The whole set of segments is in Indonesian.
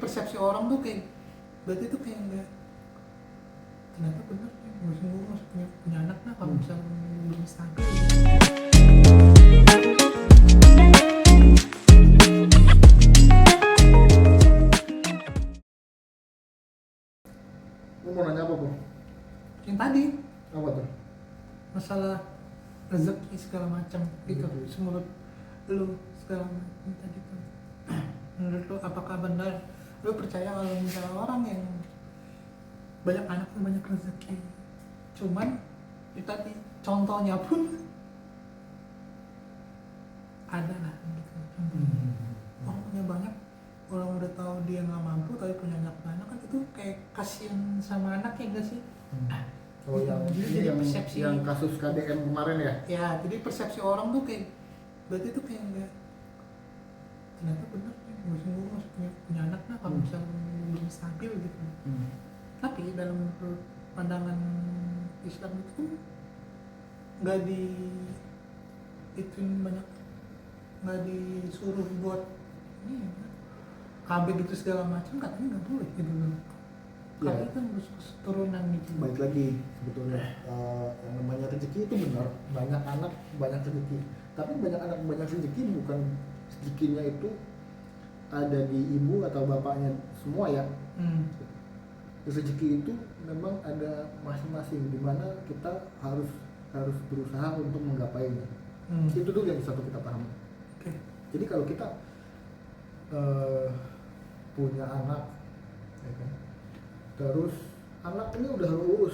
persepsi orang tuh kayak berarti tuh kayak enggak, ternyata bener nih gue masih punya anak nah kalau misalnya belum stabil. Lu mau nanya apa, Bang? Yang tadi Apa tuh? masalah rezeki segala macam gitu, Gitu. menurut lu segala macam tadi tuh menurut lu apakah benar lu percaya kalau misalnya orang yang banyak anak tuh banyak rezeki, cuman itu tadi contohnya pun ada lah gitu. Orang punya banyak, orang udah tahu dia nggak mampu tapi punya anak banyak kan itu kayak kasihan sama anak ya enggak sih? Oh, yang Jadi ini persepsi. yang kasus KDM kemarin ya? Ya jadi persepsi orang tuh kayak berarti tuh kayak enggak, ternyata bener nih gue masih punya anak nah kalau misalnya belum stabil gitu. Tapi dalam pandangan Islam itu nggak di ituin banyak, nggak disuruh buat ini KB gitu segala macam, katanya nggak boleh gitu loh. KB Ya. kan harus keturunan gitu. Baik lagi sebetulnya yang namanya rezeki itu benar, banyak anak banyak rezeki. Tapi banyak anak banyak rezeki bukan rezekinya itu ada di ibu atau bapaknya semua ya. Rezeki itu memang ada masing-masing, di mana kita harus berusaha untuk menggapainya. Itu dulu yang satu kita pahami. Okay. Jadi kalau kita punya anak, ya kan? Terus anak ini udah lo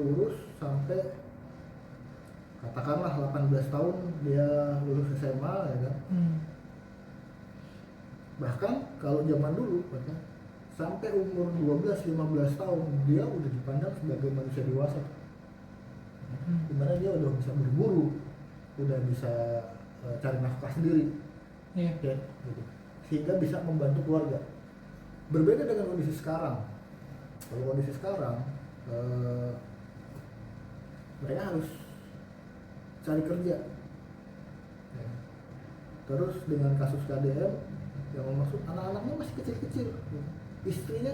urus sampai katakanlah 18 tahun dia lulus SMA, ya kan? Bahkan kalau zaman dulu, bahkan sampai umur 12-15 tahun dia udah dipandang sebagai manusia dewasa, dimana dia udah bisa berburu, udah bisa cari nafkah sendiri, Yeah. ya, gitu. Sehingga bisa membantu keluarga. Berbeda dengan kondisi sekarang. Kalau kondisi sekarang mereka harus cari kerja, ya. Terus dengan kasus KDM yang maksud anak-anaknya masih kecil-kecil, istrinya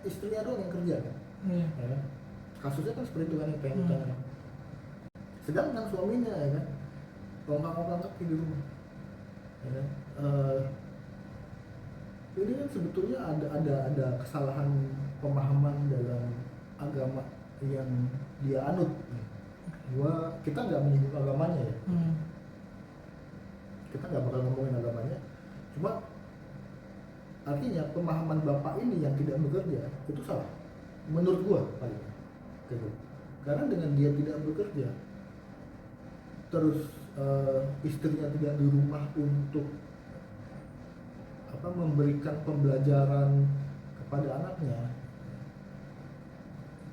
istrinya doang yang kerja kan. Yeah. Ya. Kasusnya kan seperti itu kan yang pengen ditanya. Sedangkan suaminya, ya kan, ongkang-ongkang kaki di rumah, ya kan. Ini kan sebetulnya ada kesalahan pemahaman dalam agama yang dia anut. Kita nggak menyinggung agamanya ya, kita nggak bakal ngomongin agamanya, cuma artinya pemahaman bapak ini yang tidak bekerja itu salah menurut gua paling gitu. Karena dengan dia tidak bekerja terus istrinya tidak di rumah untuk memberikan pembelajaran kepada anaknya,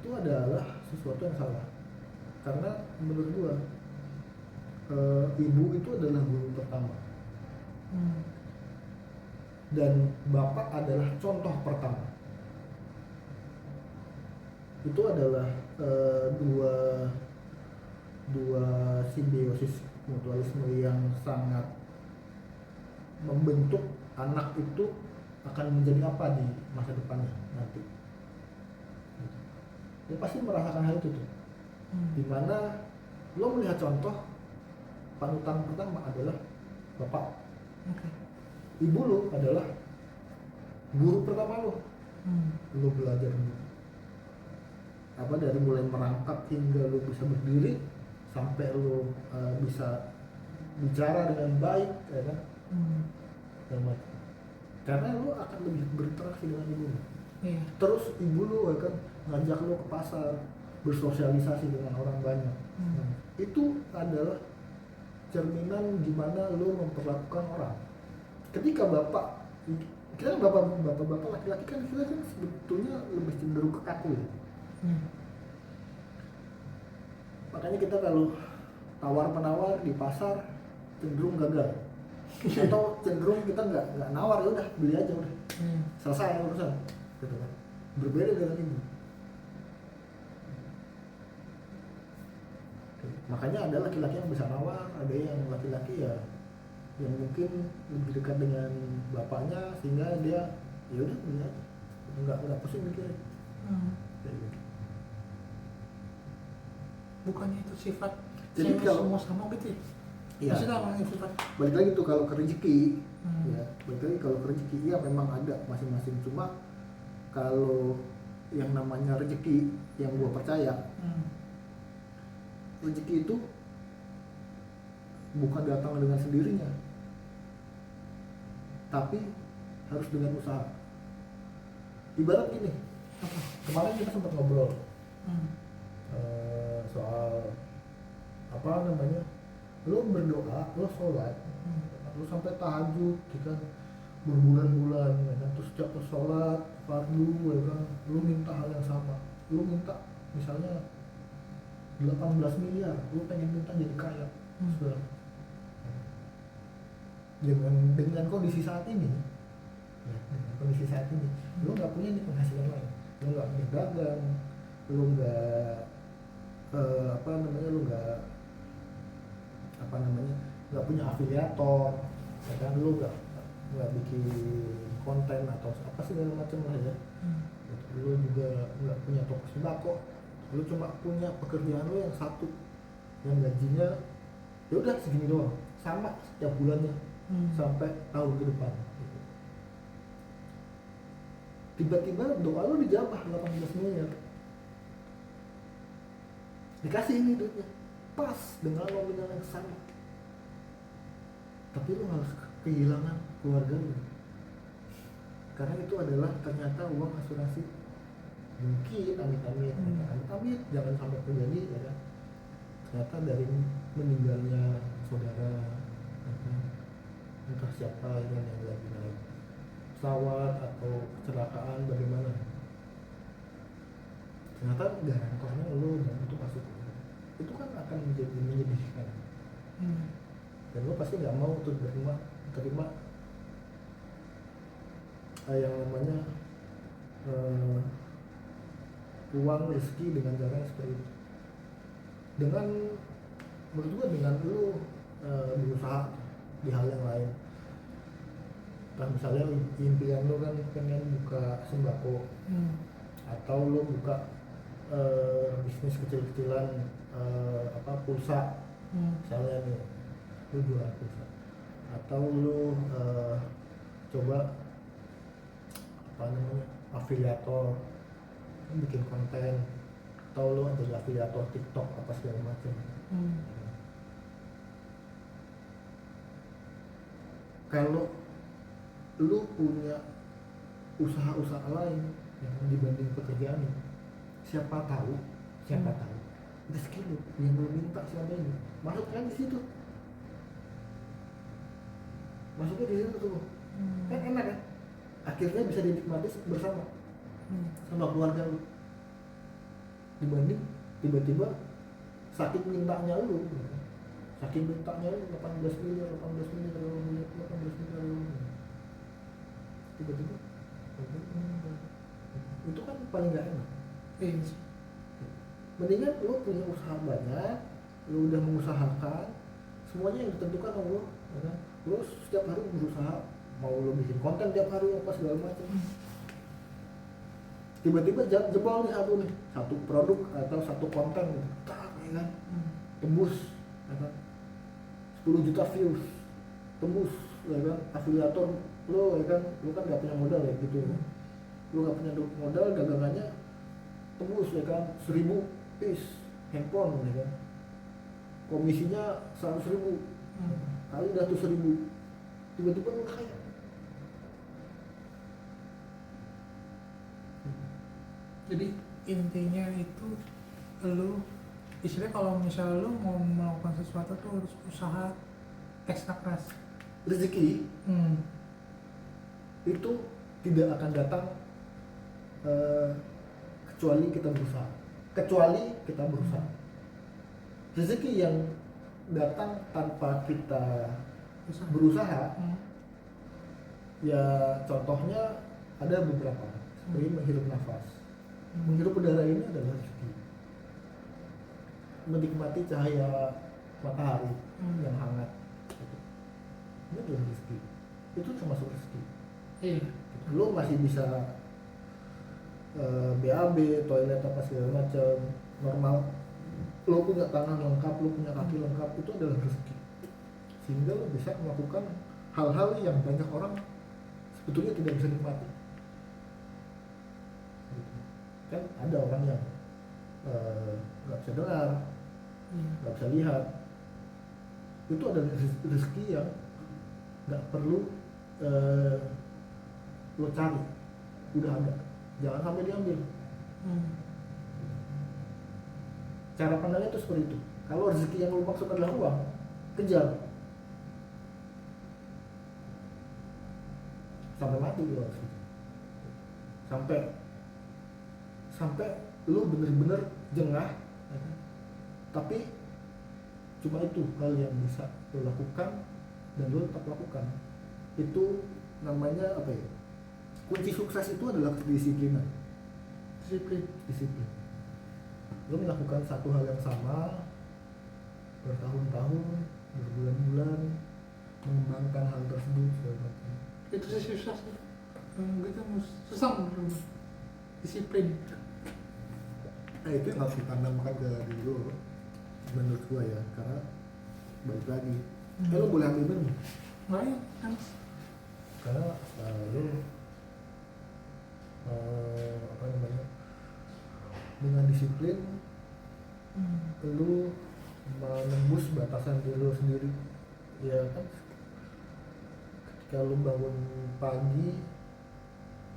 itu adalah sesuatu yang salah. Karena menurut gua ibu itu adalah guru pertama, dan bapak adalah contoh pertama. Itu adalah dua simbiosis mutualisme yang sangat membentuk anak itu akan menjadi apa di masa depannya nanti. Dia pasti merasakan hal itu tuh. Dimana lo melihat contoh panutan pertama adalah bapak. Ibu lo adalah guru pertama lo. Lo belajar dari mulai merangkak hingga lo bisa berdiri sampai lo bisa bicara dengan baik, ya kan? Karena lo akan lebih berinteraksi dengan ibu lo. Yeah. Terus ibu lo akan ngajak lo ke pasar, bersosialisasi dengan orang banyak. Itu adalah cerminan gimana lo memperlakukan orang. Ketika kita bapak laki-laki kan kita kan sebetulnya lebih cenderung ke kaku ya. Makanya kita kalau tawar-menawar di pasar cenderung gagal. Atau cenderung kita nggak nawar, ya udah beli aja udah, selesai urusan, gitu kan. Berbeda dengan ibu. Makanya ada laki-laki yang bisa nawar, ada yang laki-laki ya yang mungkin lebih dekat dengan bapaknya sehingga dia ya udah kuliah aja, nggak pusing mikirin kayak gitu. Bukannya itu sifat Jadi cewek kalau- semua sama gitu ya? Iya. Maksudnya apa yang sifat? Balik lagi tuh kalau ke rezeki, Hmm. ya balik lagi kalau ke rezeki ya memang ada masing-masing, cuma kalau yang namanya rezeki yang gua percaya, rezeki itu bukan datang dengan sendirinya, tapi harus dengan usaha. Ibarat gini, kemarin kita sempat ngobrol soal apa namanya, lo berdoa, lo sholat, lo sampai tahajud, kan berbulan-bulan, ya kan? Terus setiap lo sholat fardu, ya kan, lo minta hal yang sama, lo minta misalnya 18 miliar, lo pengen minta jadi kaya, saudara. Dengan kondisi saat ini, ya, dengan kondisi saat ini, lo nggak punya nih penghasilan lain, lo nggak punya dagang, lo nggak nggak punya afiliator, ya kan, lo nggak bikin konten atau apa segala macam lah ya. Lo juga nggak punya toko sembako, lo cuma punya pekerjaan lo yang satu, yang gajinya ya udah segini doang, sama setiap bulannya sampai tahun ke depan gitu. Tiba-tiba doa lo dijabah 18 miliar, dikasih ini duitnya pas dengan nominal yang sama, tapi lo harus kehilangan keluarga lo karena itu adalah ternyata uang asuransi. Mungkin amit-amit jangan sampai terjadi, ya kan, ternyata dari meninggalnya saudara, ya kan? Entah siapa yang lagi naik pesawat atau kecelakaan bagaimana, ternyata garantornya lo dan itu pasti itu kan akan menjadi menyedihkan, dan lo pasti nggak mau tuh terima yang namanya uang rezeki dengan cara yang seperti itu. Dengan menurut gua dengan lo berusaha di hal yang lain, kan misalnya impian lo kan pengen buka sembako, atau lo buka bisnis kecil-kecilan, pulsa, misalnya nih lo jual pulsa, atau lo coba afiliator, bikin konten, atau lo jadi afiliator TikTok apa segala macam. Kalau lu punya usaha-usaha lain yang dibanding pekerjaan, siapa tahu rezeki lu yang lu minta selama ini masukkan di situ, masuknya di situ tuh, kan enak kan, akhirnya bisa dinikmati bersama sama keluarga lu, dibanding tiba-tiba saking mintanya lu 18 miliar tiba-tiba itu kan paling gak enak. Mendingan lo punya usaha banyak, lo udah mengusahakan, semuanya yang ditentukan Allah, ya kan? Lo setiap hari berusaha, mau lo bikin konten tiap hari apa segala macam, tiba-tiba jebol nih satu produk atau satu konten gitu, ya kan, tembus, ya kan, 10 juta views, tembus, ya kan, afiliator lo, ya kan, lo kan gak punya modal ya gitu, lo gak punya modal, dagangannya tembus, ya kan, 1000 piece handphone, ya kan, komisinya 100.000 kali dah tuh 1000, tiba-tiba lo kaya. Jadi intinya itu lu istilahnya kalau misalnya lu mau melakukan sesuatu tuh harus usaha ekstra keras. Rezeki itu tidak akan datang kecuali kita berusaha. Rezeki yang datang tanpa kita berusaha, ya contohnya ada beberapa, seperti menghirup nafas. Menghirup udara ini adalah rezeki. Menikmati cahaya matahari yang hangat. ini adalah rezeki, itu termasuk rezeki. Iya. Lo masih bisa BAB, toilet apa segala macam normal, lo punya tangan lengkap, lo punya kaki lengkap, itu adalah rezeki, sehingga lo bisa melakukan hal-hal yang banyak orang sebetulnya tidak bisa nikmati. Gitu. Kan ada orang yang nggak bisa dengar, nggak bisa lihat, itu adalah rezeki yang nggak perlu lo cari, udah ada, jangan sampai diambil. Cara pandangnya itu seperti itu. Kalau rezeki yang lo maksud adalah uang, kejar sampai mati lo, sampai lo bener-bener jengah, tapi cuma itu hal yang bisa lo lakukan dan lo tetap lakukan. Itu namanya apa ya, kunci sukses itu adalah kedisiplinan. Disiplin. Lo melakukan satu hal yang sama bertahun-tahun, berbulan-bulan, mengembangkan hal tersebut segala macam. Itu sih susah sih. Gitu susah menurut disiplin. Nah itu yang harus ditanamkan ke diri lo, menurut gua ya, karena balik lagi. Lo boleh ambil minum. Nah, kan. Karena lo apa namanya, dengan disiplin lo menembus batasan diri lo sendiri, ya kan. Ketika lo bangun pagi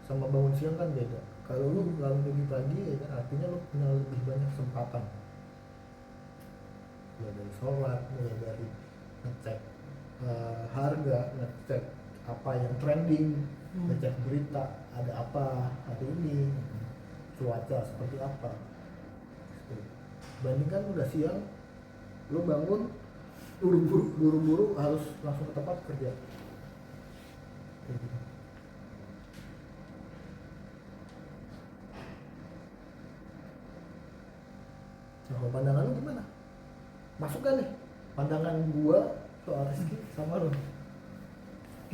sama bangun siang kan beda. Kalau lo bangun pagi ya kan, artinya lo punya lebih banyak kesempatan, mulai dari sholat, mulai dari ngecek harga, ngecek apa yang trending, ngecek berita ada apa hari ini, cuaca seperti apa. Bandingkan udah siang lo bangun buru-buru harus langsung ke tempat kerja. Nah, pandangan lu gimana? Masuk kan nih pandangan gua soal rezeki sama lu?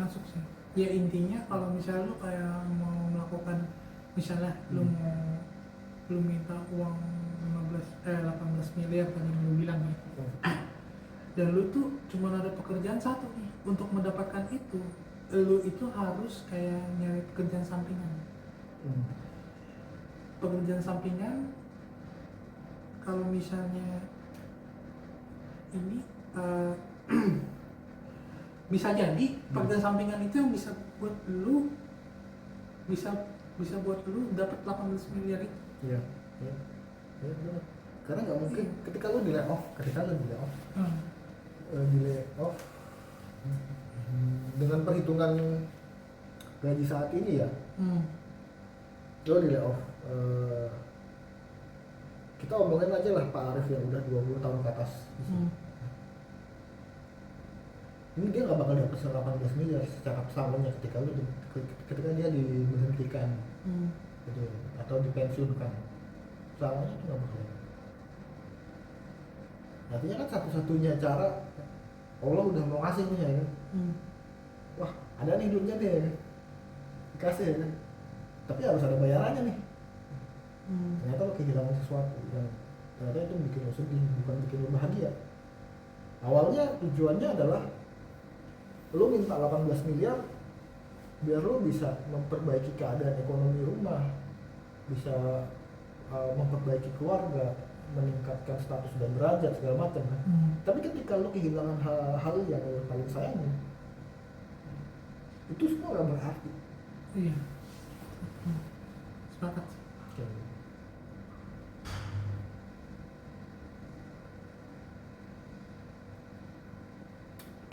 Masuk sih. Ya intinya kalau misalnya lu kayak mau melakukan, misalnya lu minta uang 18 miliar tadi yang lu bilang nih. Dan lu tuh cuma ada pekerjaan satu nih. Untuk mendapatkan itu, lu itu harus kayak nyari pekerjaan sampingan. Pekerjaan sampingan kalau misalnya ini bisa jadi pekerjaan sampingan itu yang bisa buat lu bisa buat lu dapat 18 miliar itu. Iya. Karena nggak mungkin ketika lu di layoff, dengan perhitungan gaji saat ini ya, lo di layoff, kita omongin aja lah Pak Arif yang udah 20 tahun ke atas. Ini dia nggak bakal dapat 18 miliar secara pesangonnya ketika dia diberhentikan gitu, atau dipensiunkan. Pesangonnya itu nggak bakal. Artinya kan satu-satunya cara Allah udah mau ngasih nih ya kan. Wah ada nih duitnya nih ya kan, dikasih ya kan, tapi harus ada bayarannya nih. Ternyata lo kehilangan sesuatu yang ternyata itu bikin lo sedih, bukan bikin lo bahagia. Awalnya tujuannya adalah lo minta 18 miliar biar lo bisa memperbaiki keadaan ekonomi rumah, bisa memperbaiki keluarga, meningkatkan status dan derajat segala macam kan. Tapi ketika lo kehilangan hal-hal yang lo paling sayangi, itu semua gak berarti. Iya. Sepakat.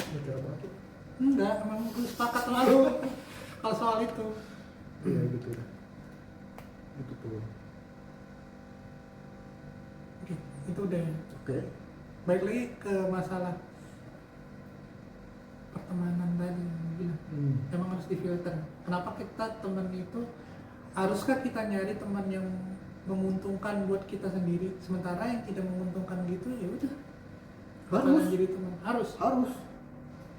Mikir apa tuh? Enggak, emang gue sepakat lalu kalau soal itu. Iya gitu. Itu tuh. Oke, itu udah. Oke. Baik lagi ke masalah pertemanan tadi yang bilang. Emang harus difilter. Kenapa kita teman itu, haruskah kita nyari teman yang menguntungkan buat kita sendiri, sementara yang tidak menguntungkan gitu ya udah. Harus jadi teman. Harus.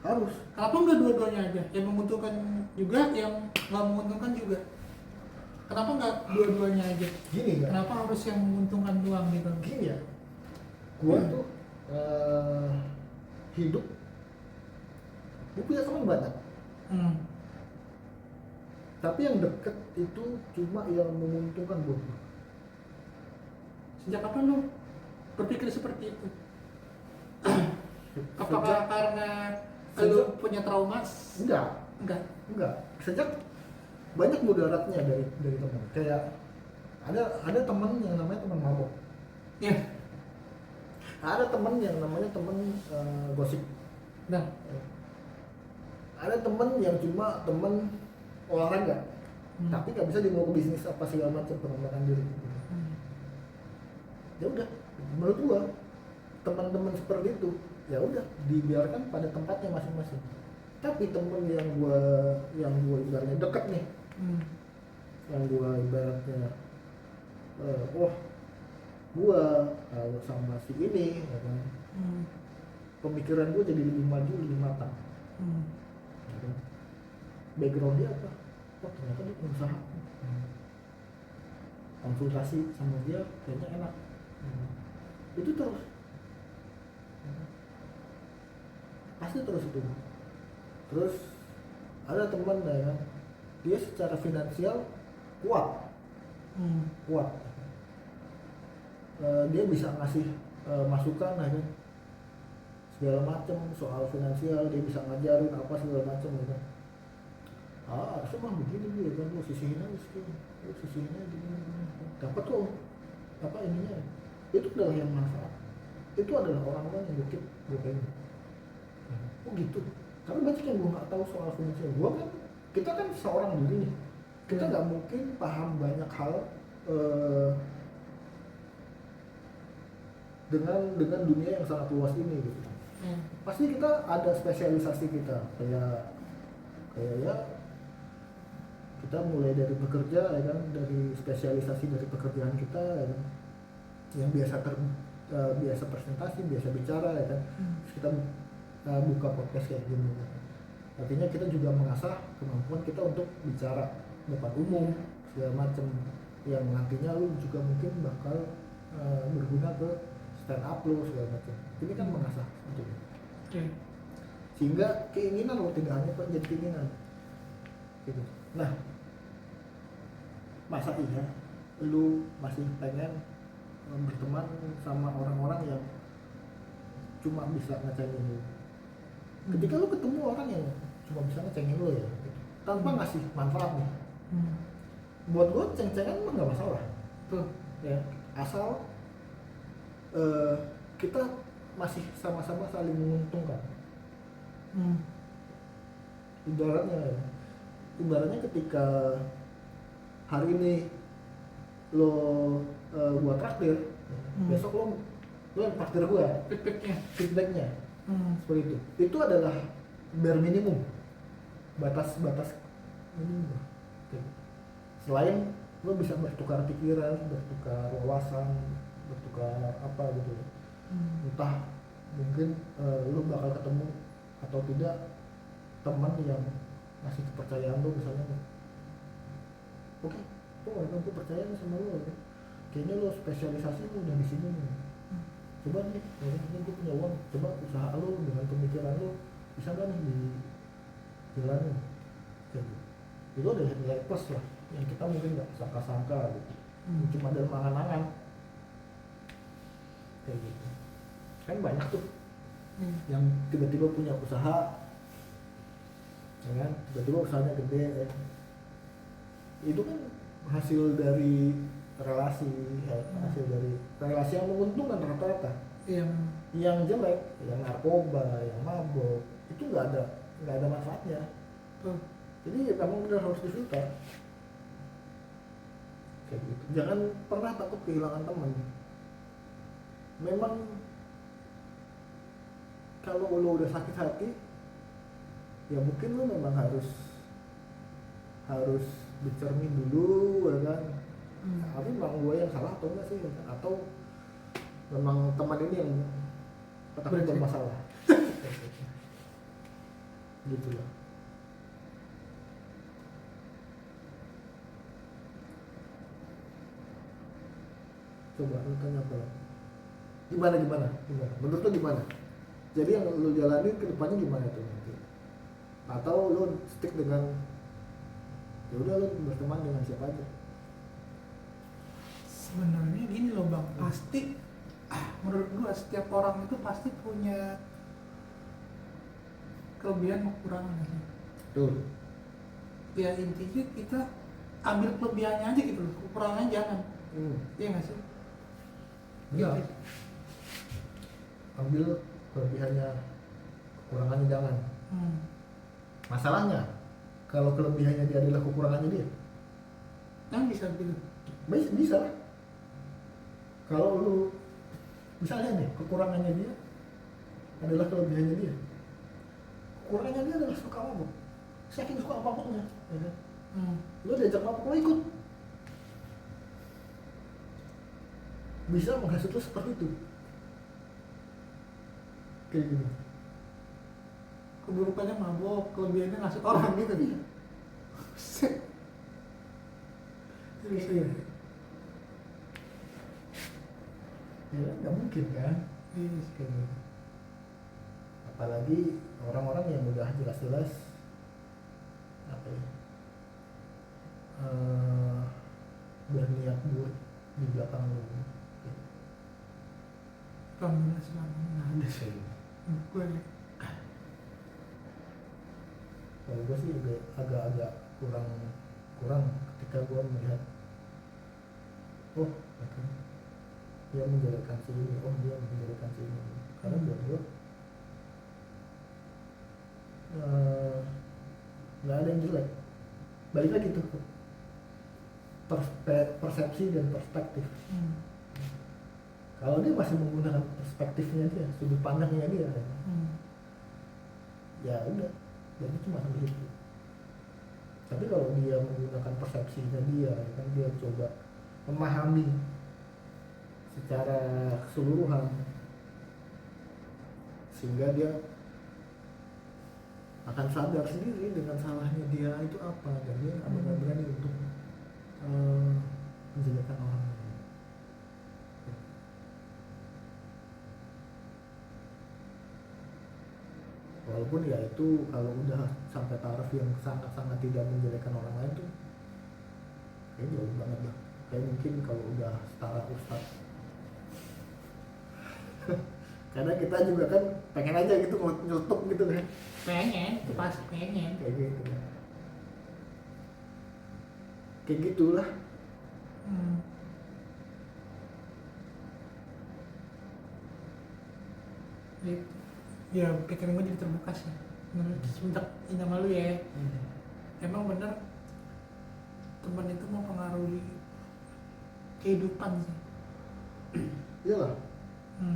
harus. Kenapa nggak dua-duanya aja? Yang menguntungkan juga, yang nggak menguntungkan juga. Kenapa nggak dua-duanya aja? Gini nggak? Kenapa harus yang menguntungkan doang gitu? Gini ya, gua tuh hidup, gua punya teman banyak, tapi yang deket itu cuma yang menguntungkan buat gua. Sejak kapan lu berpikir seperti itu? Apakah karena lu punya trauma? Enggak. Sejak banyak mudaratnya dari teman. Kayak ada teman yang namanya teman mabok. Iya. Ada teman yang namanya teman gosip. Nah, ada teman yang cuma teman olahraga, tapi nggak bisa dibawa ke bisnis apa segala macam, pengembangan diri. Ya udah, menurut gua teman-teman seperti itu ya udah dibiarkan pada tempatnya masing-masing. Tapi temen yang gua ibaratnya dekat nih, yang gua ibaratnya wah gua kalau sama si ini ya kan, pemikiran gua jadi lebih maju, lebih matang. Ya kan? Background dia apa? Oh ternyata dia pengusaha. Konsultasi sama dia kayaknya enak. Itu terus. Pasti terus itu. Terus ada teman ya kan, dia secara finansial kuat. Dia bisa ngasih masukan ya kan, segala macam soal finansial, dia bisa ngajarin apa segala macam ya kan. Harusnya mah begini ya kan, lu sisihin aja segini, lu sisihin aja gini. Dapat tuh apa ininya, itu adalah yang manfaat. Itu adalah orang-orang yang dikit gue pengen. Oh gitu, karena banyak yang gue nggak tahu soal finansial. Kita kan seorang diri nih, kita nggak mungkin paham banyak hal dengan dunia yang sangat luas ini gitu. Pasti kita ada spesialisasi kita, kayak ya kita mulai dari bekerja ya kan, dari spesialisasi dari pekerjaan kita ya kan, yang biasa presentasi, biasa bicara ya kan. Terus kita buka podcast kayak gini. Artinya kita juga mengasah kemampuan kita untuk bicara depan umum segala macam, yang nantinya lu juga mungkin bakal berguna ke stand up lu segala macam. Ini kan mengasah gitu. Sehingga keinginan lo tidak hanya menjadi keinginan gitu. Nah, masa iya lu masih pengen berteman sama orang-orang yang cuma bisa ngecengin lu? Ketika lu ketemu orang yang cuma bisa ngecengin lu ya gitu, tanpa ngasih manfaat nih, buat gua ceng-cengan mah nggak masalah tuh ya, asal kita masih sama-sama saling menguntungkan. Ibaratnya ketika hari ini lo gua traktir, besok lo yang traktir gua, feedbacknya seperti itu adalah bare minimum, batas minimum. Selain lo bisa bertukar pikiran, bertukar wawasan, bertukar apa gitu, entah mungkin lo bakal ketemu atau tidak teman yang ngasih kepercayaan lo, misalnya oke, gue percaya nih sama lo, kayaknya lo spesialisasi lo udah di sini nih, coba nih, ini gue punya uang, coba usaha lo dengan pemikiran lo bisa nggak nih dijalanin. Jadi itu adalah nilai plus lah yang kita mungkin nggak sangka-sangka gitu, cuma dalam angan-angan kayak gitu. Kan banyak tuh yang tiba-tiba punya usaha, ya kan, tiba-tiba usahanya gede ya. Itu kan hasil dari relasi yang menguntungkan rata-rata. Yang jelek, yang narkoba, yang mabok, itu nggak ada manfaatnya. Jadi memang benar harus difilter kayak gitu. Jangan pernah takut kehilangan teman. Memang kalau lo udah sakit hati, ya mungkin lo memang harus bercermin dulu ya kan. Tapi memang gue yang salah atau enggak sih, atau memang teman ini yang tetap bermasalah. gitu loh. Coba lu tanya apa? Gimana? Menurut lu gimana? Jadi yang lu jalanin ke depannya gimana tuh nanti? Atau lu stick dengan ya udah lu berteman dengan siapa aja? Sebenarnya gini loh bang, pasti menurut gua setiap orang itu pasti punya kelebihan dan kekurangan sih. Tuh. Ya intinya kita ambil kelebihannya aja gitu loh, kekurangannya jangan. Iya nggak sih? Iya. Gitu. Ambil kelebihannya, kekurangannya jangan. Masalahnya kalau kelebihannya dia adalah kekurangannya dia, Yang bisa gitu. bisa lah. Kalau lu misalnya nih kekurangannya dia adalah kelebihannya dia, kekurangannya dia adalah suka mabuk, saking suka mabuknya, ya kan? Lu diajak mabuk lu ikut, bisa menghasut lu seperti itu, kayak gini. Keburukannya mabok, kelebihannya ngasih orang gitu nih. Set. Bisa ya. Ya nggak mungkin kan? Iya. Kayak gitu. Apalagi orang-orang yang udah jelas-jelas apa ya, berniat buat di belakang lu. Alhamdulillah selama ini nggak ada sih. Gue Kalau gue sih agak-agak kurang ketika gue melihat dia menjelekkan si ini, dia menjelekkan si ini, karena buat gue nggak ada yang jelek. Balik lagi tuh persepsi dan perspektif. Kalau dia masih menggunakan perspektifnya dia, sudut pandangnya dia, ya udah, jadi cuma sampai itu. Tapi kalau dia menggunakan persepsinya dia, kan dia coba memahami secara keseluruhan, sehingga dia akan sadar sendiri dengan salahnya dia itu apa, dan dia akan berani untuk menjelekkan orang lain. Walaupun ya itu kalau udah sampai taraf yang sangat-sangat tidak menjelekkan orang lain tuh kayak jauh banget lah. Kayak mungkin kalau udah setara ustaz. Karena kita juga kan pengen aja gitu nyeletuk gitu kan. pengen, itu pasti pengen. Kayak gitu kan. Kayak gitulah. Ya pikiran gue jadi terbuka sih. Menurut semenjak ini sama lu ya, emang bener teman itu mempengaruhi kehidupan sih. Iyalah. 8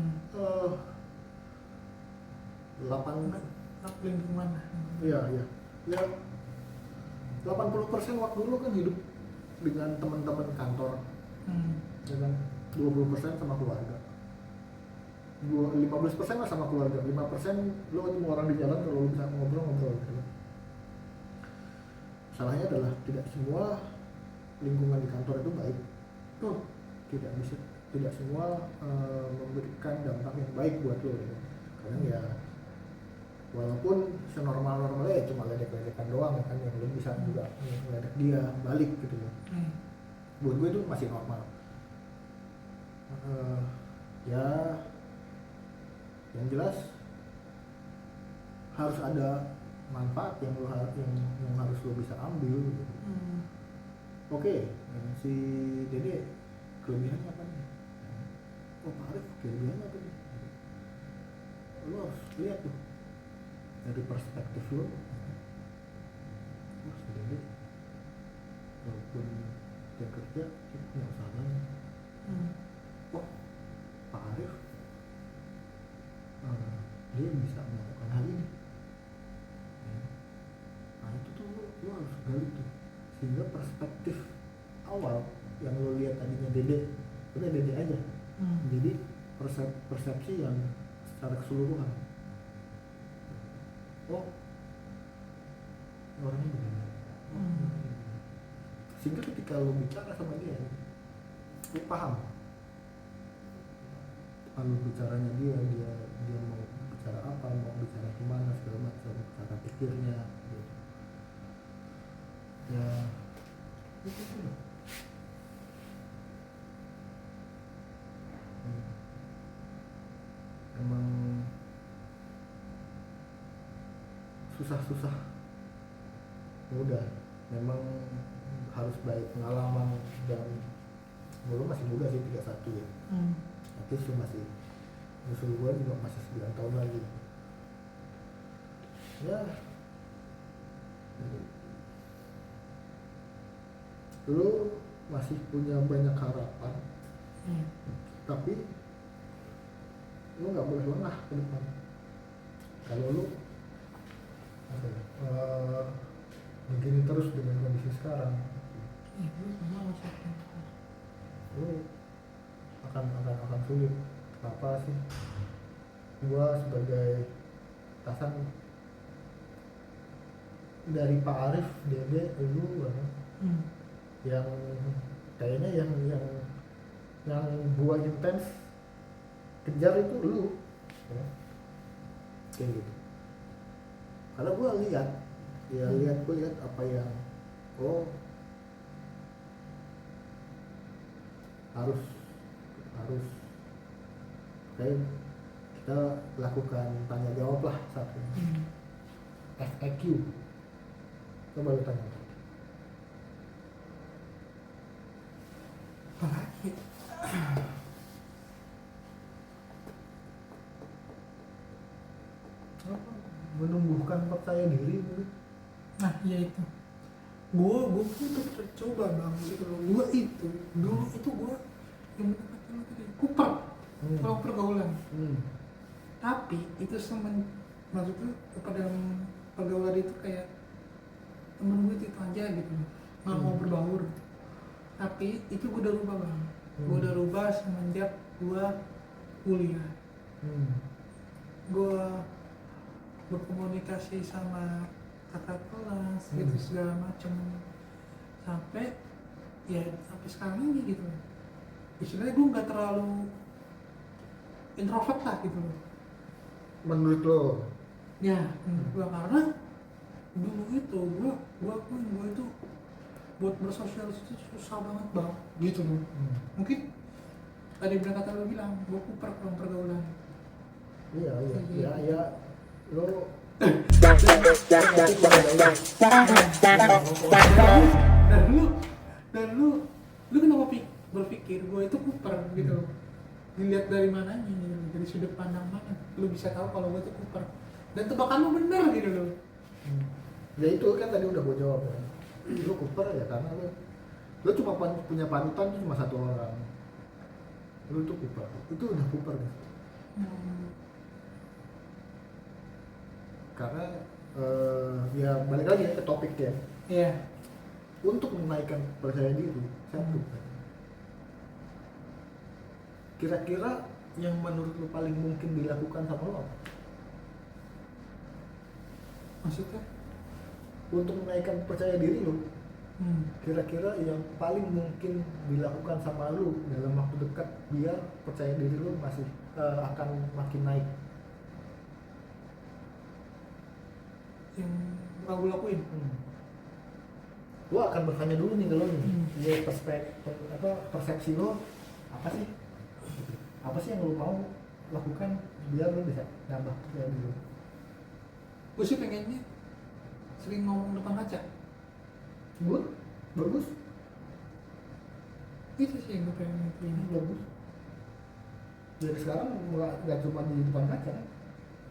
lingkungan. Iya. Ya 80% waktu lu kan hidup dengan teman-teman kantor. Ya kan? 20% sama keluarga. 15% lah sama keluarga, 5% lu ketemu orang di jalan kalau lu bisa ngobrol gitu. Salahnya adalah tidak semua lingkungan di kantor itu baik. Tidak semua memberikan dampak yang baik buat lo gitu. Kadang ya walaupun senormal-normalnya ya cuma ledek-ledekan doang kan, yang lo bisa juga ngeledek dia balik gitu loh. Buat gue itu masih normal. Ya yang jelas harus ada manfaat yang harus lo bisa ambil gitu. Oke, si Dede kelebihannya apa nih? Pak Arif kelebihannya apa nih? Lo harus lihat tuh dari perspektif lo. Si Dede walaupun dia kerja, dia punya usahanya. Pak Arif dia bisa melakukan hal ini. Nah itu tuh lo harus gali tuh, sehingga perspektif awal yang lo lihat tadinya Dede, udah Dede aja. Jadi persepsi yang secara keseluruhan. orangnya begini. Sehingga ketika lo bicara sama dia, lo paham alur bicaranya dia mau bicara apa, mau bicara kemana, segala macam, cara pikirnya gitu. Ya itu sih. Emang susah-susah mudah, memang harus baik pengalaman, dan gue masih muda sih, 31 ya. Tapi itu masih musuh gue juga masih 9 tahun lagi ya. Lu masih punya banyak harapan, tapi lu nggak boleh lengah ke depan. Kalau lu begini terus dengan kondisi sekarang, lu akan sulit. Kenapa sih? Gua sebagai atasan dari Pak Arif, Dede, lu yang kayaknya yang gua intens kejar itu lu ya. Kayak gitu. Karena gua lihat apa yang harus kayak kita lakukan tanya jawab lah saat ini. FAQ, coba lu tanya apa lagi? menumbuhkan percaya diri gitu. Nah iya itu, gue tuh coba bang gitu loh. Gue itu dulu itu gue yang bener kata lo tadi kuper kalau pergaulan. Tapi itu maksudnya kepada pergaulan itu kayak temen gue itu aja gitu loh, nggak mau berbaur. Tapi itu gue udah rubah bang. Gue udah rubah semenjak gue kuliah. Gue berkomunikasi sama kakak kelas gitu segala macem, sampai sekarang ini gitu. Istilahnya gue nggak terlalu introvert lah gitu loh. Menurut lo? Ya, menurut gue, karena dulu itu gue itu buat bersosialisasi susah banget bang gitu loh. Mungkin tadi kata lo bilang gue kuper kalau pergaulan. Iya lo dan lu kenapa berpikir gue itu kuper gitu loh? Dilihat dari mananya gitu, dari sudut pandang mana lu bisa tahu kalau gue itu kuper, dan tebakan lu bener gitu loh. Ya itu kan tadi udah gue jawab ya. Lu kuper ya karena lu cuma punya panutan tuh cuma satu orang. Lu tuh kuper, itu udah kuper gitu. Karena ya balik lagi ke topik ya. Iya. Untuk menaikkan percaya diri, satu. Kira-kira yang menurut lu paling mungkin dilakukan sama lo apa? Maksudnya? Untuk menaikkan percaya diri lu, kira-kira yang paling mungkin dilakukan sama lu dalam waktu dekat biar percaya diri lu masih akan makin naik. Yang gak gue lakuin? Gua akan bertanya dulu nih ke lo nih, ya persepsi lo apa sih yang lo mau lakukan biar lo bisa nambah percaya diri? Gue sih pengennya sering ngomong depan kaca. Good, bagus. Itu sih yang gue pengen. Bagus. Dari sekarang nggak cuma di depan kaca kan?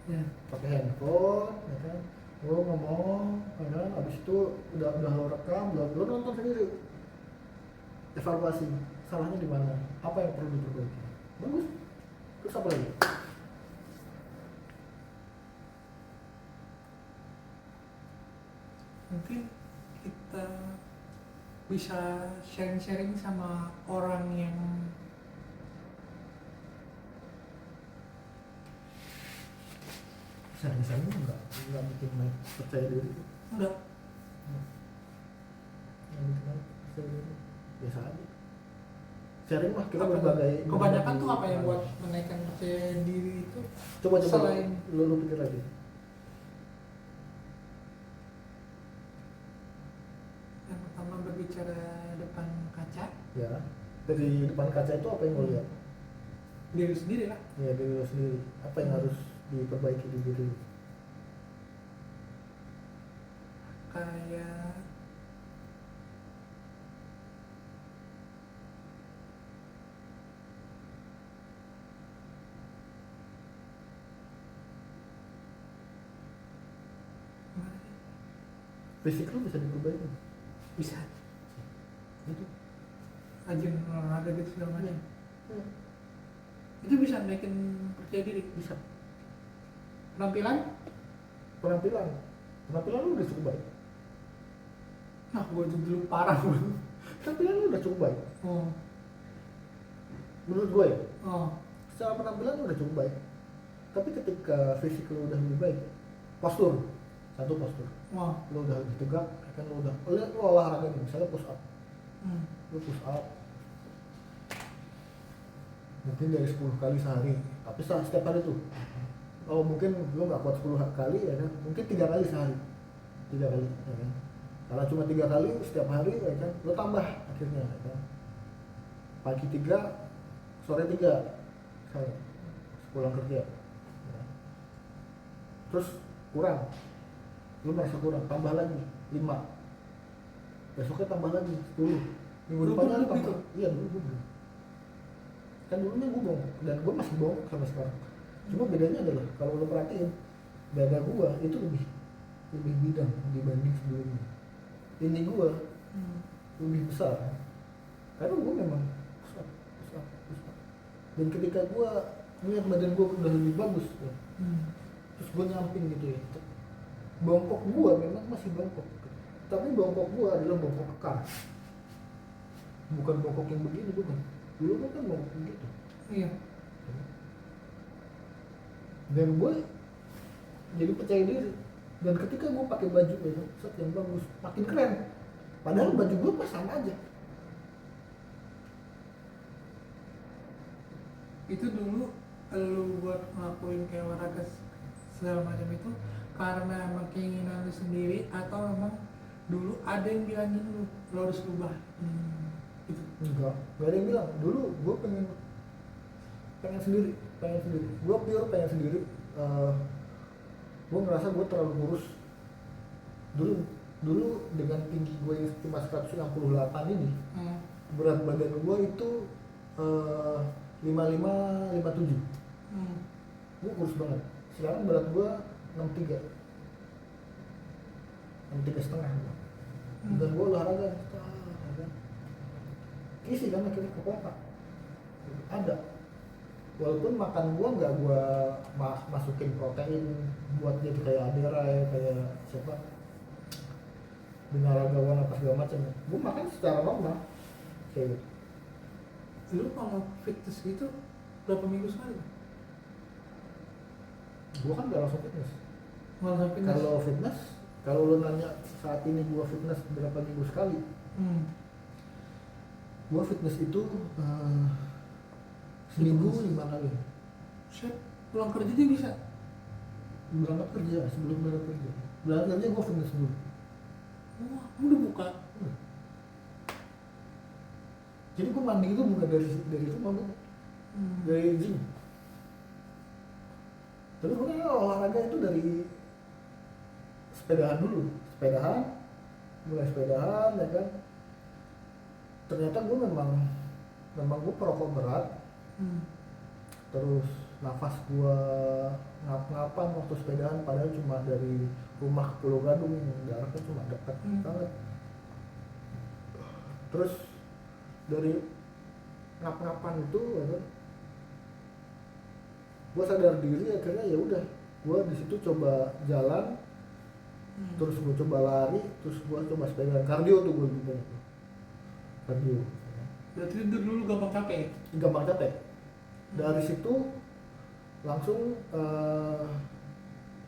Ya. Pakai handphone, ya kan? Lo ngomong, kan? Abis itu udah lo rekam, lo nonton sendiri. Evaluasi, salahnya di mana? Apa yang perlu diperbaiki? Bagus. Terus apa lagi? Mungkin kita bisa sharing-sharing sama orang yang misalnya enggak bikin naik percaya diri. enggak, Yang bikin apa? Biasa aja. Sharing mah kita Apa tuh? berbagai. Kebanyakan tuh apa yang buat menaikkan percaya diri itu? Coba Selain lu pikir lagi. yang pertama berbicara depan kaca, Ya. Dari depan kaca itu apa yang lo lihat? diri sendiri lah. Ya diri lo sendiri. Apa yang harus diperbaiki di diri lo? Kayak gimana sih? Fisik lo bisa diperbaiki. Bisa Itu. rajin olahraga gitu segala macam. Hmm. Itu bisa naikin percaya diri. Bisa. Penampilan? Penampilan lo udah cukup baik. Nah, gue tuh dulu parah gue. Penampilan lo udah cukup baik. Oh, Menurut gue ya. oh, Secara penampilan lo udah cukup baik. Tapi ketika fisik lo udah lebih baik, postur, satu postur. wah, Lo udah lebih tegak, kan lo udah. Lo olahraga nih, misalnya push up. Lo push up. Mungkin dari 10 kali sehari, tapi setiap hari tuh. Oh mungkin lo nggak kuat 10 kali ya kan, mungkin 3 kali sehari, 3 kali ya kan. Karena cuma 3 kali setiap hari ya kan, lo tambah akhirnya ya kan. Pagi 3, sore 3, misalnya pulang kerja ya. Terus kurang, lo merasa kurang, tambah lagi 5, besoknya tambah lagi 10, minggu Lu depannya belum tambah. gitu? Iya dulu gue belum. Kan dulunya gue bongkok, dan gue masih bongkok sampai sekarang. Cuma bedanya adalah kalau lo perhatiin dada gue itu lebih bidang dibanding sebelumnya. Ini gue lebih besar karena gue memang push up. Dan ketika gue melihat badan gue udah lebih bagus ya, terus gue nyamping gitu ya, bongkok gue memang masih bongkok, tapi bongkok gue adalah bongkok kekar, bukan bongkok yang begini, bukan. Dulu gue kan bongkok begitu. iya. Dan gue jadi percaya diri, dan ketika gue pakai baju ya, set yang bagus, makin keren. Padahal baju gue pas sama aja. Itu dulu lu buat ngelakuin kayak olahraga segala macam itu karena emang keinginan lu sendiri atau memang dulu ada yang bilangin lu harus ubah gitu. Enggak ada yang bilang. Dulu gue pengen sendiri. Gue pure pengen sendiri. Gue ngerasa gue terlalu kurus. Dulu dengan tinggi gue yang cuma 168 ini, berat badan gue itu 55-57. Gue kurus banget. Sekarang berat gue 63 setengah. Dan gue olahraga isi kan akhirnya ke kota ada, walaupun makan gue nggak gue masukin protein buat jadi kayak Adera ya, kayak siapa binaragawan apa segala macam, gue makan secara normal kayak gitu. Lu kalau fitness gitu berapa minggu sekali? Gue kan gak langsung fitness. Malah fitness. Kalau fitness, kalau lo nanya saat ini gue fitness berapa minggu sekali, gue fitness itu seminggu 5 kali. Set, pulang kerja dia bisa. Berangkat kerja, sebelum berangkat kerja gue fitness dulu. Wah, udah buka. Jadi gue mandi itu bukan dari rumah, dari gym. Tapi gue olahraga itu dari sepedahan dulu, mulai sepedahan ya kan. Ternyata gue memang gue perokok berat. Terus nafas gue ngap-ngapan waktu sepedahan, padahal cuma dari rumah ke Pulau Gadung yang jaraknya cuma dekat banget. Terus dari ngap-ngapan itu ya kan, gue sadar diri akhirnya ya udah, gue di situ coba jalan, terus gue coba lari, terus gue coba sepeda, kardio tuh gue lebih banyak tuh. Kardio. Berarti itu dulu gampang capek ya? Gampang capek. Dari situ langsung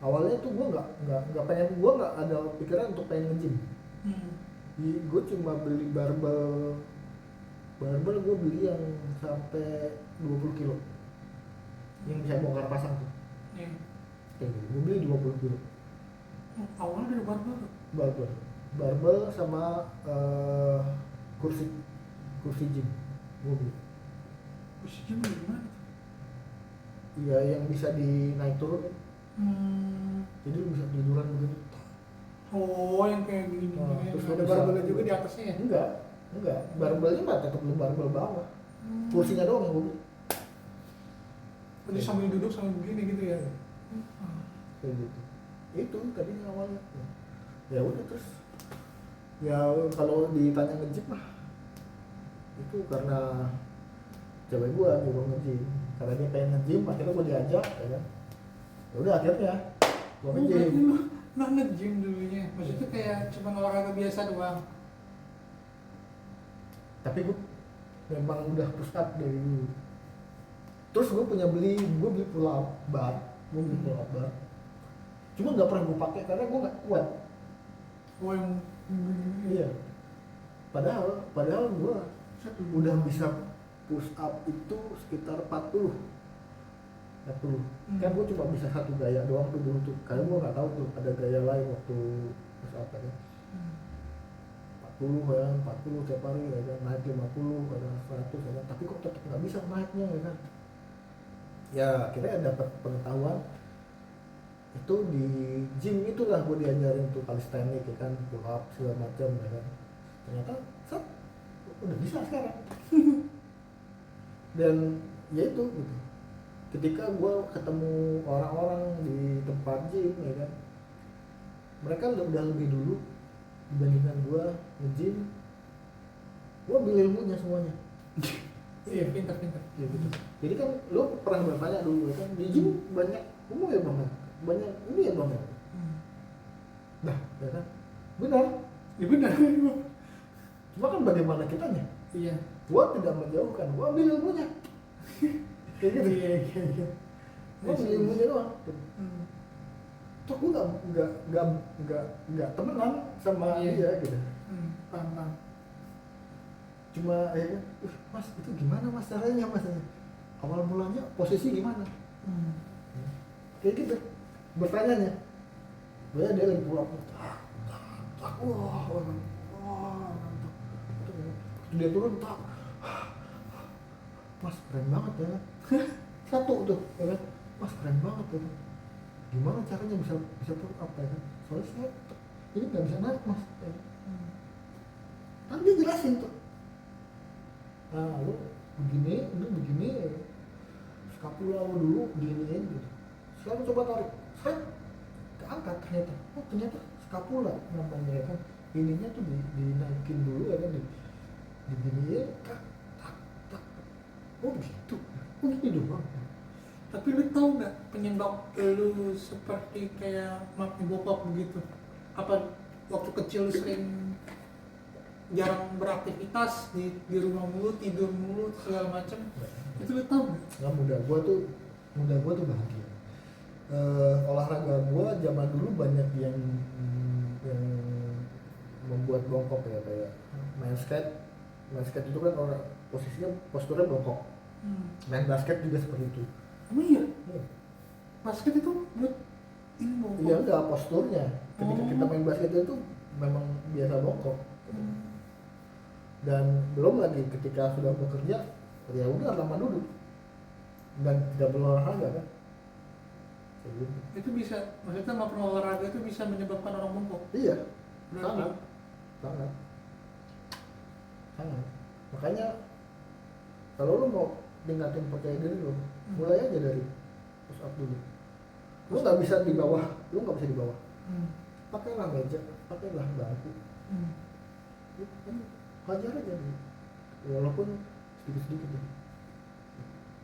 awalnya tuh gue nggak pengen, gue nggak ada pikiran untuk pengen nge-gym. Gue cuma beli barbel gue beli yang sampai 20 kilo yang bisa bongkar pasang tuh. Iya. Kayak gitu, gue beli 20 kilo Awalnya dari barbel tuh. barbel sama kursi gym gue beli. Kursi gym gimana? Iya, yang bisa dinaik turun kan. Jadi lu bisa tiduran begitu. Oh, yang kayak gini. Terus Ada bisa- barbelnya juga di atasnya ya? Enggak, barbelnya mah tetap lu barbel bawah. Kursinya doang yang gue beli. Jadi sambil duduk sambil begini gitu ya? Kayak gitu. Itu tadinya awalnya. Ya udah, terus ya kalau ditanya nge-gym mah itu karena cewek gua nyuruh nge-gym, karena dia pengen nge-gym, akhirnya gua diajak, ya kan. Ya udah, akhirnya gua Berarti nge-gym. lu nggak nge-gym dulunya? Maksudnya kayak cuma olahraga biasa doang? Tapi gua memang udah push up dari dulu. Terus gua beli pull up bar, cuma nggak pernah gua pakai karena gua nggak kuat. Oh, yang Iya. Padahal gua udah bisa push up itu sekitar 40. Kan gue cuma bisa satu gaya doang tuh dulu tuh, karena gue nggak tahu tuh ada gaya lain waktu push up kan. 40 ya, 40 tiap hari ya kan, naik 50, ada 100 ya kan, tapi kok tetap nggak bisa naiknya ya kan. Ya akhirnya dapat pengetahuan itu di gym, itulah gue diajarin tuh calisthenics ya kan, pull up segala macam ya kan. Ternyata udah bisa sekarang. Dan ya itu gitu, ketika gue ketemu orang-orang di tempat gym ya kan, mereka udah lebih dulu dibandingkan gue nge-gym. Gue ambil ilmunya semuanya. Iya, pintar. Ya gitu. Jadi kan lo pernah bertanya dulu ya kan, di gym banyak umum ya bang, banyak ini ya bang. Nah ya kan, benar. Ya benar. Cuma kan bagaimana kitanya? Iya. Gua tidak menjauhkan, gua ambil ilmunya. Kayak gitu. Iya. Gua ambil ilmunya doang. Toh gua nggak temenan sama Iya. dia gitu. Paham. Cuma ya, mas itu gimana mas caranya mas? Awal mulanya posisi gimana? Kayak gitu. Bertanyanya. Dia lagi pulang. Wah. Dia turun tak, mas keren banget ya. Satu tuh ya kan, mas keren banget ya. Gimana caranya bisa pull up ya kan, soalnya saya ini nggak bisa naik mas ya. Kan dia jelasin tuh, nah lu begini ya. Skapula lu dulu beginiin gitu, sekarang coba tarik, keangkat ternyata skapula namanya ya kan. Ininya tuh dinaikin dulu ya kan, diginiin, tak. Oh begitu, gini doang. Tapi lu tahu nggak penyebab lu seperti kayak mati bokap begitu? Apa waktu kecil lu sering jarang beraktivitas di rumah mulu, tidur mulu segala macam? Itu lu tahu nggak? Nggak, muda gua tuh bahagia. Olahraga gua zaman dulu banyak yang membuat bongkok ya, kayak main skate itu kan orang posisinya posturnya bongkok. Main basket juga seperti itu. Emang iya? Basket itu buat ini bongkok? Iya, enggak, posturnya ketika kita main basket itu memang biasa bongkok. Dan belum lagi ketika sudah bekerja, ya udah lama duduk dan tidak berolahraga kan. Itu bisa, maksudnya nggak perlu olahraga itu bisa menyebabkan orang bongkok? Iya, Berarti sangat. Makanya kalau lu mau tingkatin percaya diri lu, mulai aja dari push up dulu. Lu nggak bisa di bawah. Pakailah meja, pakailah bangku. Hajar aja dulu, walaupun sedikit ya.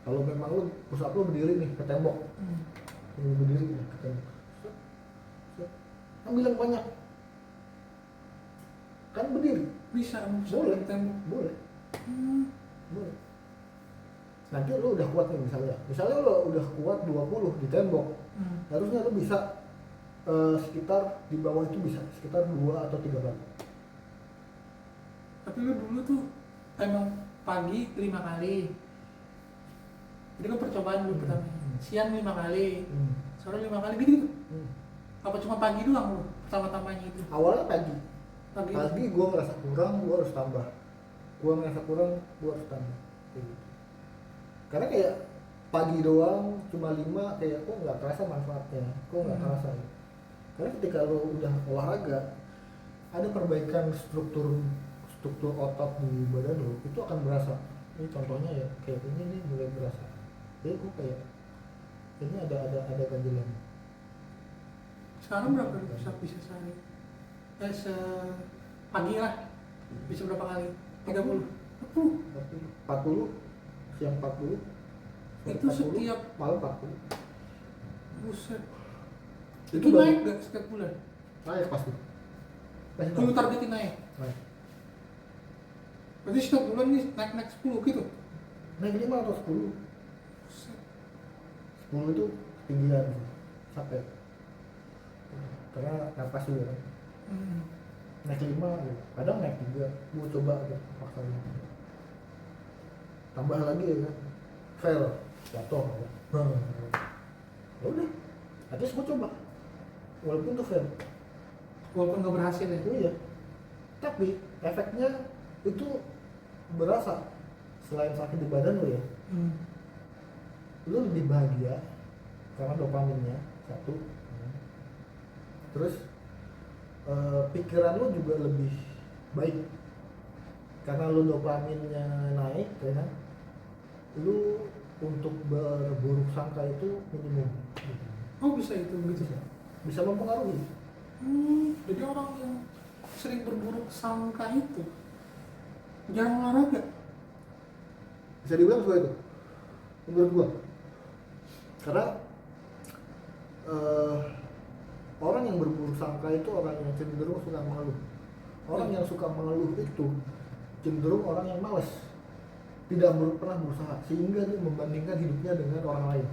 Kalau memang lu push up lu berdiri nih ke tembok, lu berdiri nih ke tembok, ambil yang banyak. Kan berdiri bisa boleh, di tembok. boleh. Nanti lu udah kuat nih, misalnya lu udah kuat 20 di tembok, harusnya lu bisa sekitar di bawah itu bisa sekitar 2 atau 3 kali. Tapi lu dulu tuh emang pagi 5 kali. Jadi kan percobaan dulu pertama. Siang 5 kali, sore 5 kali gitu. Apa cuma pagi doang lu pertama-tamanya itu? Awalnya pagi Pagi. gue ngerasa kurang, gue harus tambah. Gue ngerasa kurang, gue harus tambah. Kayak gitu. Karena kayak pagi doang cuma 5, kayak kok nggak kerasa manfaatnya, kok nggak kerasa ya. Karena ketika lo udah olahraga, ada perbaikan struktur otot di badan lo, itu akan berasa. Ini contohnya ya, kayak ini nih mulai berasa. Jadi gue kayak ini ada ganjelan. Sekarang berapa bisa sehari? Pagi lah. Bisa berapa kali? 30. 40, siang 40, Itu 40, setiap malam 40. buset. Itu Itu naik gak setiap bulan? naik pasti. Lu targetin naik. Naik. Berarti setiap bulan nih naik 10 gitu. Naik 5 atau 10. Buset. 10 itu ketinggian sampai. Karena napas juga kan. Naik 5, gitu. Kadang naik 3, gue coba gitu, paksanya. Tambah lagi ya kan, fail, jatuh ya. Ya udah, akhirnya gue coba, walaupun tuh fail. Walaupun gak berhasil ya. Iya, tapi efeknya itu berasa. Selain sakit di badan lo ya, lo lebih bahagia karena dopaminnya satu. Terus pikiran lo juga lebih baik karena lo dopaminnya naik ya kan, lo untuk berburuk sangka itu minimum gitu. Oh bisa itu begitu. Bisa mempengaruhi. Jadi orang yang sering berburuk sangka itu jarang olahraga. Bisa dibilang seperti itu menurut gua, karena orang yang berburuk sangka itu orang yang cenderung suka mengeluh. Orang yang suka mengeluh itu cenderung orang yang malas, tidak pernah berusaha, sehingga dia membandingkan hidupnya dengan orang lain.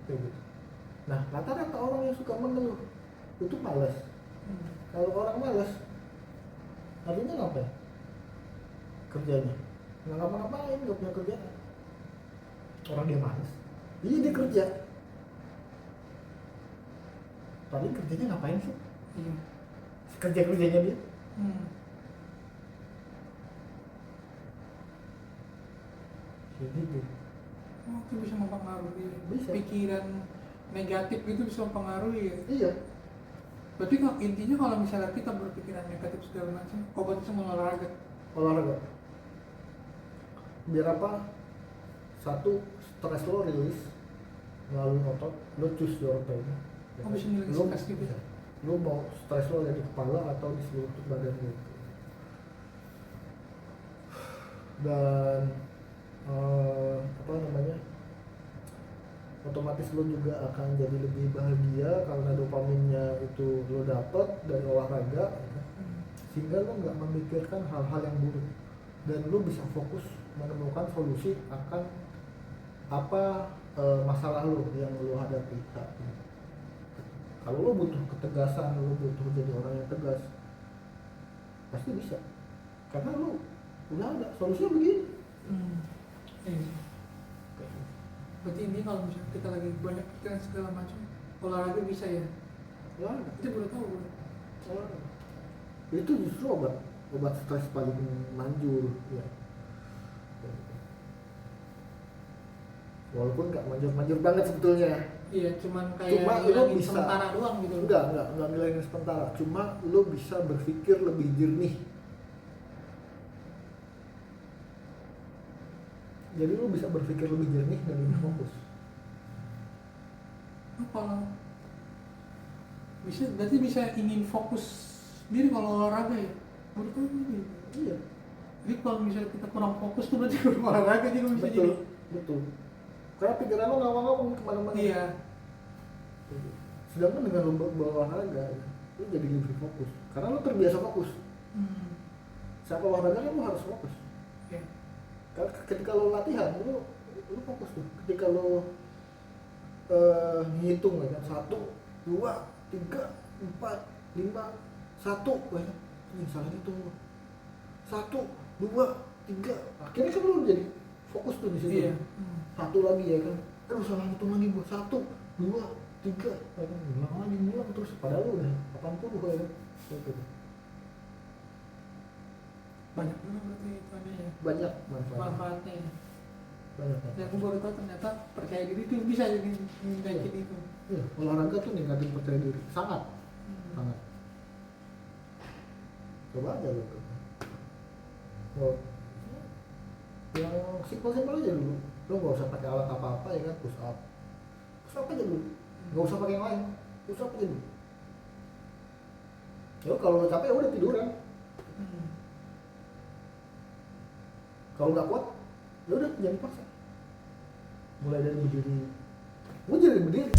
Kayak gitu. Nah, rata-rata orang yang suka mengeluh itu malas. Kalau orang malas, artinya ngapain? Kerjanya nggak ngapa-ngapain, nggak punya kerjaan. Orang dia malas, iya dia kerja. Paling kerjanya ngapain sih? Kerjanya dia. Jadi gitu. Oh, itu bisa mempengaruhi. Bisa. Pikiran negatif itu bisa mempengaruhi ya. Iya. Berarti kalau intinya kalau misalnya kita berpikiran negatif segala macam, obatnya cuma olahraga. Olahraga. Biar apa? Satu, stres lo rilis melalui otot, lo choose your pain. Oh, bisa nilai stres juga. Lo mau stres lo ada di kepala atau di seluruh badan lo. Dan apa namanya? Otomatis lo juga akan jadi lebih bahagia karena dopaminnya itu lo dapat dari olahraga, sehingga lo nggak memikirkan hal-hal yang buruk dan lo bisa fokus menemukan solusi akan apa masalah lo yang lo hadapi saat ini. Kalau lo butuh ketegasan, lo butuh jadi orang yang tegas, pasti bisa, karena lo udah ada solusinya begini. Berarti ini kalau misalnya kita lagi banyak pikiran segala macam, olahraga bisa ya? Olahraga. Itu baru tahu gue. Olahraga. Itu justru obat stres paling manjur ya. Walaupun nggak manjur-manjur banget sebetulnya. Iya, cuma lo ngilangin bisa sementara doang gitu. Enggak ngilangin sementara. Cuma lo bisa berpikir lebih jernih. Jadi lo bisa berpikir lebih jernih dan lebih fokus. Kalau bisa, berarti bisa ingin fokus diri kalau olahraga ya? Betul ini. Iya. Jadi kalau misalnya kita kurang fokus tuh berarti kurang olahraga juga bisa jadi. Betul. Karena pikiran lo ngawang-ngawang kemana-mana. Iya. Sedangkan dengan lo berolahraga, lo jadi lebih fokus. Karena lo terbiasa fokus. Saat olahraga kan lo harus fokus. Iya. Ketika lo latihan, lo fokus tuh. Ketika lo ngitung ya kan, 1, 2, 3, 4, 5, 1, salah itu 1, 2, 3, akhirnya kan lu jadi fokus tuh di situ. Iya. 1 lagi ya kan, aduh salah hitung lagi gua, 1, 2, 3, ya kan, ngulang terus, padahal lu udah 80 ya kan. Gitu. Banyak juga berarti itu ada ya. Banyak Manfaatnya ya. banyak. Dan aku baru tahu ternyata percaya diri itu bisa jadi ningkatin itu. Iya, olahraga tuh ningkatin percaya diri, sangat. Coba aja lu tuh. Oh, yang simpel-simpel aja dulu. Lu nggak usah pakai alat apa-apa ya kan, push up aja dulu, nggak usah pakai yang lain, push up aja dulu. Ya kalau lu capek udah tiduran. Kalau nggak kuat, ya udah jangan paksa. Mulai dari berdiri, gue jadi berdiri.